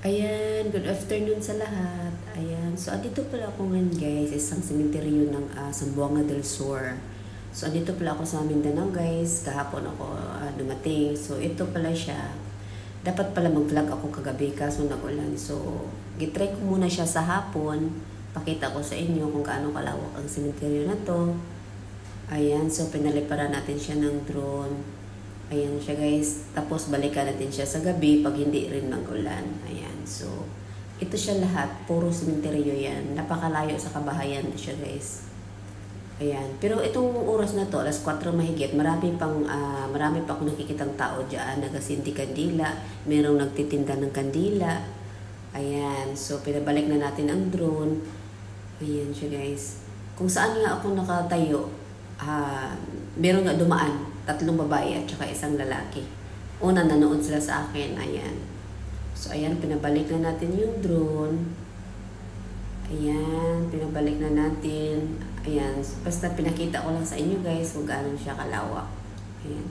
Ayan, good afternoon sa lahat. Ayan, so andito pala ako ngayon guys, isang sementeryo ng Zamboanga del Sur. So andito pala ako sa Mindanao guys, kahapon ako dumating. So ito pala siya. Dapat pala mag-vlog ako kagabi kaso nag-ulan. So gitry ko muna siya sa hapon. Pakita ko sa inyo kung gaano kalawak ang sementeryo na to. Ayan, so pinaliparan natin siya ng drone. Ayan siya guys. Tapos balikan natin siya sa gabi pag hindi rin mag-ulan. Ayan. So, ito siya lahat. Puro sementeryo yan. Napakalayo sa kabahayan siya guys. Ayan. Pero itong oras na to, alas 4 mahigit, marami pa akong nakikitang tao dyan. Nagasindi kandila. Merong nagtitinda ng kandila. Ayan. So, pinabalik na natin ang drone. Ayan siya guys. Kung saan nga ako nakatayo, meron nga dumaan. 3 babae at saka 1 lalaki. Una, nanood sila sa akin. Ayan. So, ayan, pinabalik na natin yung drone. Ayan, pinabalik na natin. Ayan, basta pinakita ko lang sa inyo guys kung gaano siya kalawak. Ayan.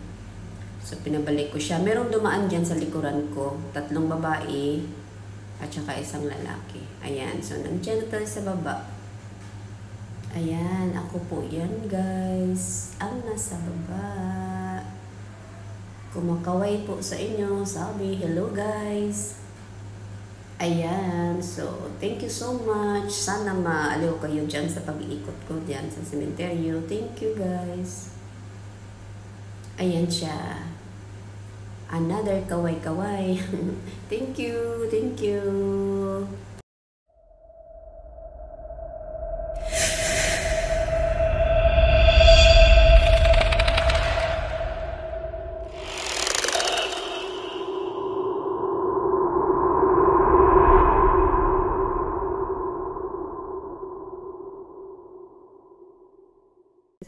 So, pinabalik ko siya. Merong dumaan dyan sa likuran ko. 3 babae at saka 1 lalaki. Ayan, so nandiyan na tayo sa baba. Ayan, ako po yan guys. Ang nasa baba. Kumakaway po sa inyo. Sabi, hello guys. Ayan, so thank you so much. Sana maaliw kayo dyan sa pag-iikot ko dyan sa sementeryo. Thank you guys. Ayan siya. Another kaway-kaway. Thank you, thank you.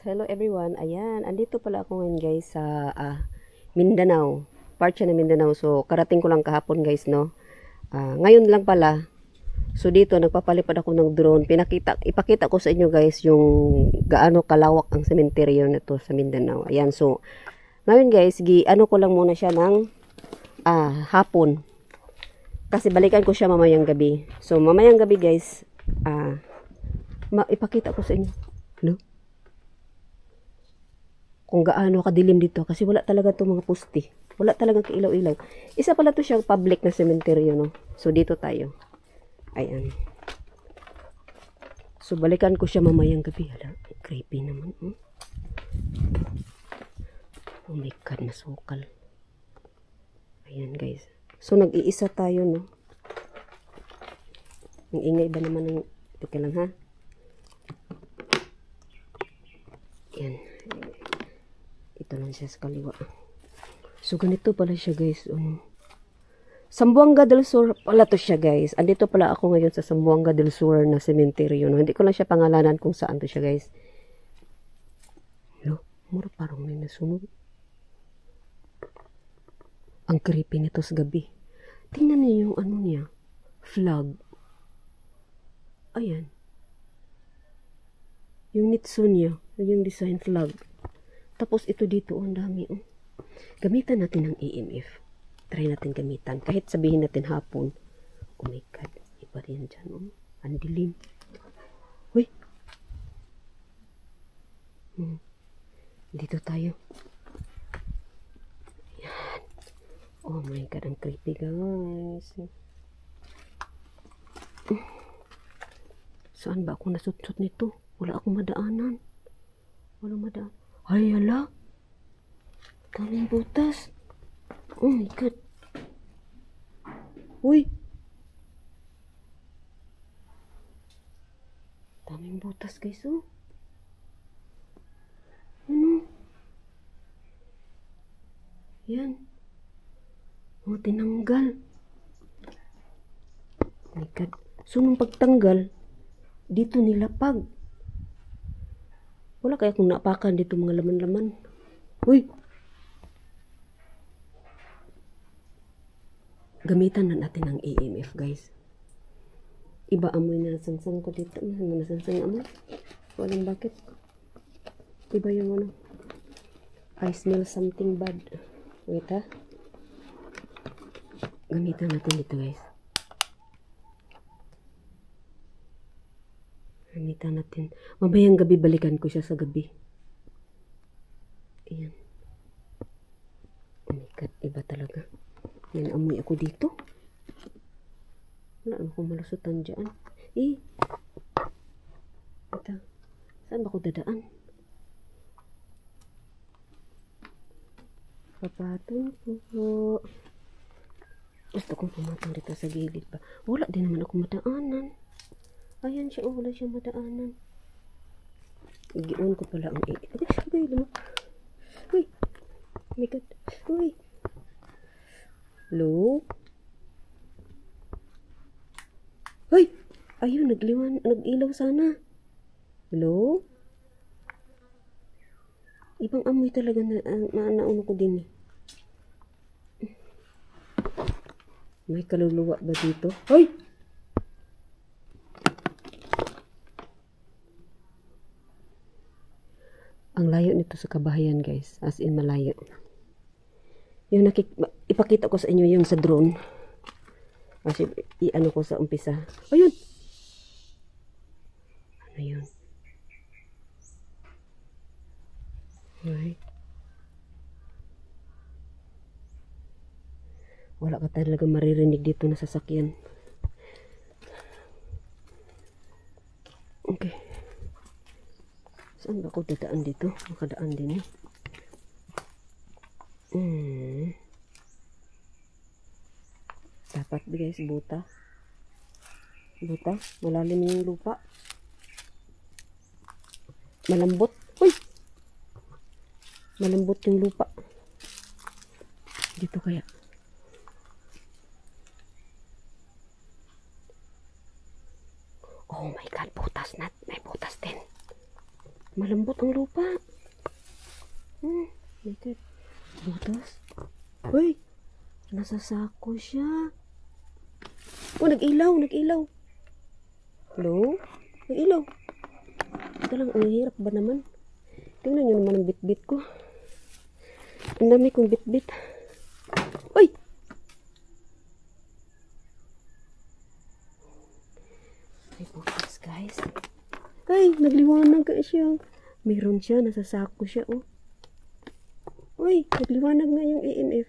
Hello everyone, ayan, andito pala ako ngayon guys sa Mindanao, part siya ng Mindanao, so karating ko lang kahapon guys, no, ngayon lang pala, so dito nagpapalipad ako ng drone, ipakita ko sa inyo guys yung gaano kalawak ang sementeryo nito sa Mindanao, ayan, so ngayon guys, ano ko lang muna siya ng hapon, kasi balikan ko siya mamayang gabi, so mamayang gabi guys, ipakita ko sa inyo, no? Kung gaano kadilim dito kasi wala talaga itong mga poste. Wala talaga kailaw-ilaw. Isa pala to siyang public na sementeryo, no? So, dito tayo. Ayan. So, balikan ko siya mamayang gabi. Hala, creepy naman. Oh my God, masukal. Ayan, guys. So, nag-iisa tayo, no? Ang ingay ba naman ng... Teka lang, ha? Ayan. Ito lang siya sa kaliwa. So, ganito pala siya, guys. Zamboanga del Sur pala to siya, guys. Andito pala ako ngayon sa Zamboanga del Sur na sementeryo. No? Hindi ko lang siya pangalanan kung saan to siya, guys. No? Mura parang may nasunod. Ang creepy nito sa gabi. Tingnan niyo yung ano niya. Flag. Ayan. Yung nitso niya. Yung design flag. Tapos ito dito, ang dami. Gamitan natin ng EMF. Try natin gamitan. Kahit sabihin natin hapon. Oh my God. Iba rin dyan. Ang dilim. Uy. Dito tayo. Yan. Oh my God. Ang creepy guys. Saan ba ako nasutsot nito? Wala akong madaanan. Walang madaanan. Ay, ala. Daming butas. Oh my God. Uy. Daming butas guys, oh. Ano? Yan. Oh, tinanggal. Oh my God. So, nung pagtanggal, dito nilapag. Wala kaya kung napakan dito mga laman-laman. Uy! Gamitan na natin ng EMF, guys. Iba amoy na nasangsang ko dito. Nasangsang amoy. Walang bakit. Iba yung ano. I smell something bad. Wait ha. Gamitan natin ito guys. Gamitan natin. Mamayang gabi balikan ko siya sa gabi. Ayan. Oh my God, iba talaga. May naamoy ako dito. Wala akong malusutan dyan. Ito. Saan ba ako dadaan? Papatong po. Gusto kong pumatong dito sa gilid pa. Wala din naman ako madaanan. Ayan siya. Wala siyang madaanan. Igion ko pala ang Uy, lumok. Uy. Oh my God. Uy. Hello? Uy. Ayun, nag-ilaw sana. Hello? Ibang amoy talaga na nauno ko din eh. May kaluluwa ba dito? Hoy! Ang layo nito sa kabahayan guys. As in malayo. Yung ipakita ko sa inyo yung sa drone. Kasi i-ano ko sa umpisa. Ayun! Ano yun? Right. Wala ka talaga maririnig dito na sasakyan. Okay. Saan ba ako dadaan dito? Makadaan din eh. Dapat guys, buta. Buta. Malalim yung lupa. Malambot. Uy! Malambot yung lupa. Dito kaya. Oh my God, butas na. May butas din. Malambot ang lupa. My God. Butas. Uy! Nasa sako siya. Oh, nag-ilaw. Nag-ilaw. Hello? Nag-ilaw. Ito lang, ang hirap ba naman? Tingnan nyo naman ang bit-bit ko. Ang dami kong bit-bit. Uy! May butas guys. Ay, nagliwanag ka siya. Meron siya, nasa sako siya oh. Uy, nagliwanag nga yung EMF.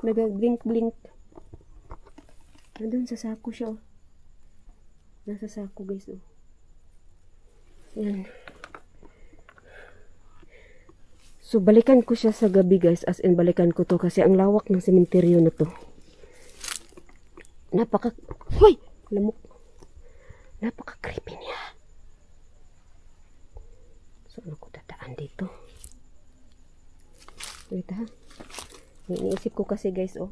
Nag-blink-blink. Nandun sa sako siya oh. Nasa sako guys oh. Yan. So, balikan ko siya sa gabi guys. As in, balikan ko to kasi ang lawak ng sementeryo na to. Hoy! Lamok. Napaka-creepy niya. So, ano ko dadaan dito? Wait ha. Iniisip ko kasi guys oh.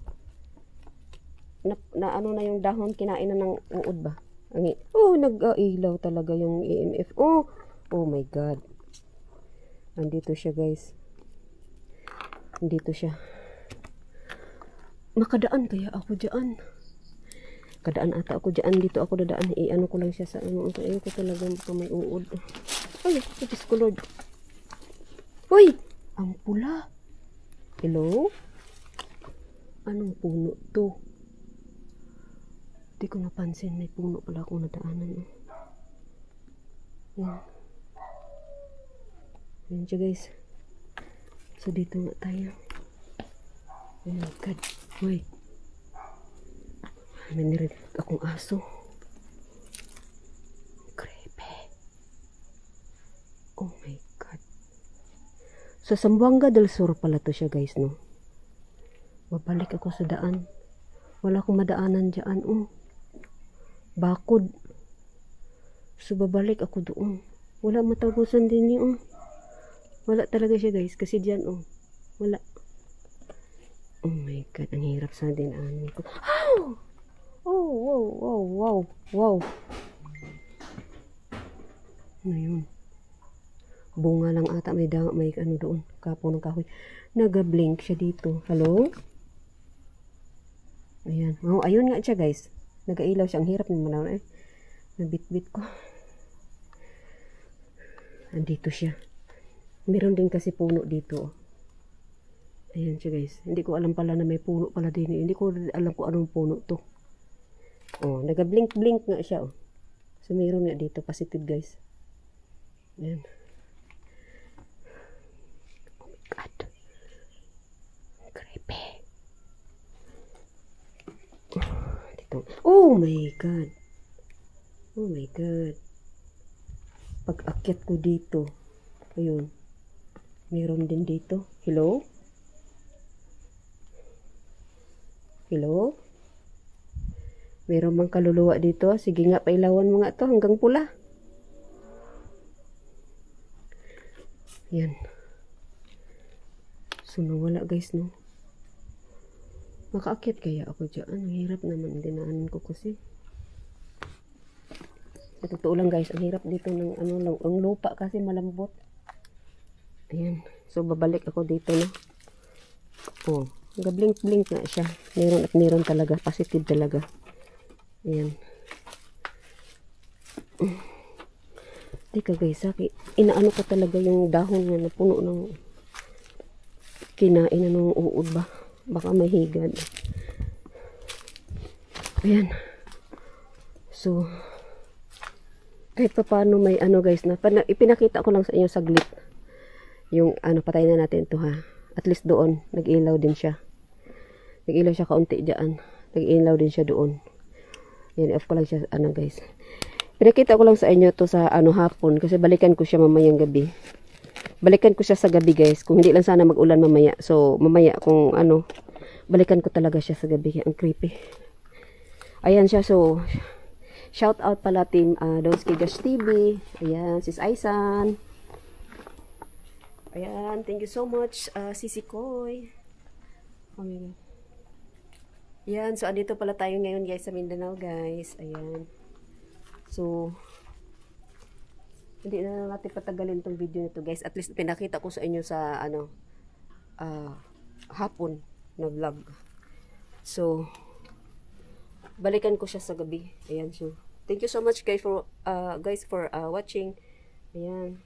Na ano na yung dahon, kinain na ng uod ba? Nag-ilaw talaga yung EMF. Oh my God. Andito siya guys. Andito siya. Makadaan kaya ako dyan. Kadaan ata ako dyan. Dito ako dadaan. Ano ko lang siya sa ano. Ayoko talaga baka may uod. Ay, Diyos ko Lord. Uy! Ang pula. Hello? Anong puno to? Hindi ko napansin. May puno pala akong nadaanan. Yan. Yan siya guys. So dito nga tayo. Oh my God. Uy. May narinig akong aso. Creepy. Oh my God. So Zamboanga del Sur pala to siya guys no. Babalik ako sa daan. Wala akong madaanan dyan oh. Bakod. So babalik ako doon. Wala matagusan din niyo oh. Wala talaga siya guys. Kasi dyan oh. Wala. Oh my God. Ang hirap sa dinaanan ko. Oh! Wow. Ano yun? Bunga lang ata. May ano doon. Kapo ng kahoy. Nag-blink siya dito. Hello? Ayan. Oh, ayun nga siya guys. Nag-ailaw siya. Ang hirap naman eh. Nabit-bit ko. Andito siya. Meron din kasi puno dito. Ayan siya guys. Hindi ko alam pala na may puno pala din. Hindi ko alam kung anong puno to. Oh, nag-blink-blink nga siya oh. So, meron nga dito. Positive, guys. Ayan. Oh my God. Creepy. Dito. Oh my God. Oh my God. Pag-akyat ko dito. Ayun. Meron din dito. Hello? Hello? Meron mang kaluluwa dito. Sige nga, pailawan mo nga to hanggang pula. Yan. So, nawala guys, no? Makaakyat kaya ako dyan. Ang hirap naman. Dinaanan ko kasi. Sa totoo lang guys, ang hirap dito ng ang lupa kasi malambot. Ayan. So, babalik ako dito, no? Oh. Nag-blink-blink na siya. Meron at meron talaga. Positive talaga. Ayan. Teka guys, inaano ko talaga yung dahon na napuno ng kinain na ng uod ba? Baka may higad. Ayan. So, kahit pa paano may guys, na ipinakita ko lang sa inyo saglit. Yung patay na natin to ha. At least doon, nag-ilaw din siya. Nag-ilaw siya kaunti dyan. Nag-ilaw din siya doon. Yan, off ko lang siya, guys. Pinakita ko lang sa inyo to sa, hapon. Kasi balikan ko siya mamayang gabi. Balikan ko siya sa gabi, guys. Kung hindi lang sana mag-ulan mamaya. So, mamaya, kung balikan ko talaga siya sa gabi. Ang creepy. Ayan siya, so, shout out pala team, Donski Josh TV. Ayan, sis Aisan. Ayan, thank you so much, Sisi Koy. Oh my God. Ayan, so andito pala tayo ngayon guys sa Mindanao guys. Ayan. So, hindi na natin patagalin tong video nito guys. At least pinakita ko sa inyo sa hapon na vlog. So, balikan ko siya sa gabi. Ayan, so thank you so much guys for watching. Ayan.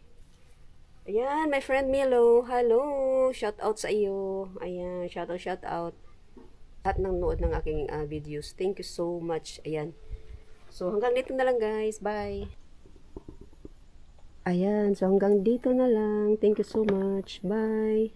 Ayan, my friend Milo. Hello. Shout out sa iyo. Ayan, shout out. Lahat ng nood ng aking videos. Thank you so much. Ayan. So, hanggang dito na lang guys. Bye. Ayan, so hanggang dito na lang. Thank you so much. Bye.